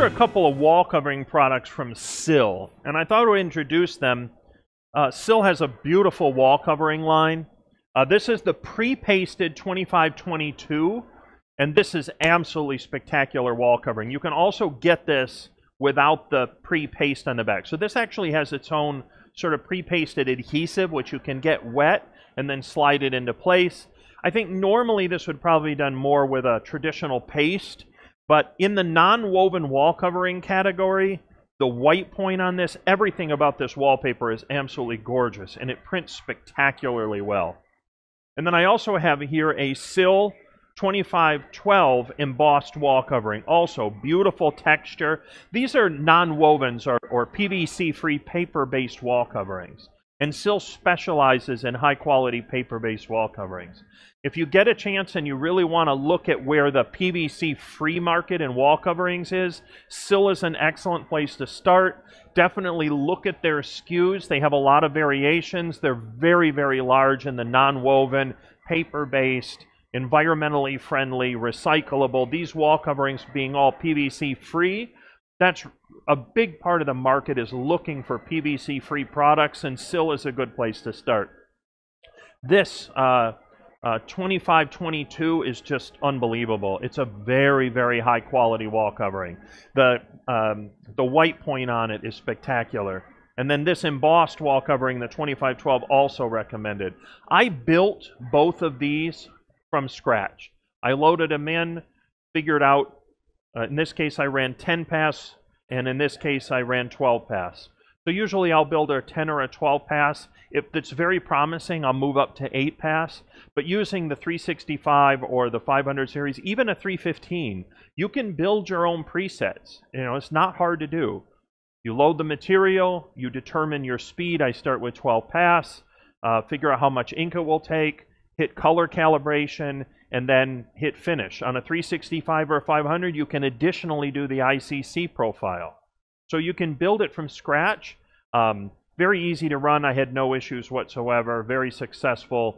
a couple of wall covering products from Sil, and I thought I would introduce them. Sil has a beautiful wall covering line. This is the pre-pasted 2522, and this is absolutely spectacular wall covering. You can also get this without the pre-paste on the back. So this actually has its own sort of pre-pasted adhesive, which you can get wet and then slide it into place. I think normally this would probably be done more with a traditional paste, but in the non-woven wall covering category, the white point on this, everything about this wallpaper is absolutely gorgeous, and it prints spectacularly well. And then I also have here a Sil 2512 embossed wall covering. Also, beautiful texture. These are non-wovens or PVC-free paper-based wall coverings. And Sil specializes in high-quality paper-based wall coverings. If you get a chance and you really want to look at where the PVC-free market in wall coverings is, Sil is an excellent place to start. Definitely look at their SKUs. They have a lot of variations. They're very, very large in the non-woven, paper-based, environmentally friendly, recyclable. These wall coverings being all PVC-free, that's a big part of the market is looking for PVC-free products, and Sil is a good place to start. This 2522 is just unbelievable. It's a very, very high quality wall covering. The white point on it is spectacular. And then this embossed wall covering, the 2512, also recommended. I built both of these from scratch. I loaded them in, figured out, in this case I ran 10 pass, and in this case I ran 12 pass. So usually I'll build a 10 or a 12 pass. If it's very promising, I'll move up to 8 pass. But using the 365 or the 500 series, even a 315, you can build your own presets. You know, it's not hard to do. You load the material, you determine your speed. I start with 12 pass, figure out how much ink it will take, hit color calibration, and then hit finish. On a 365 or a 500, you can additionally do the ICC profile. So you can build it from scratch. Very easy to run. I had no issues whatsoever. Very successful.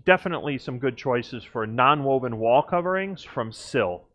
Definitely some good choices for non-woven wall coverings from Sil.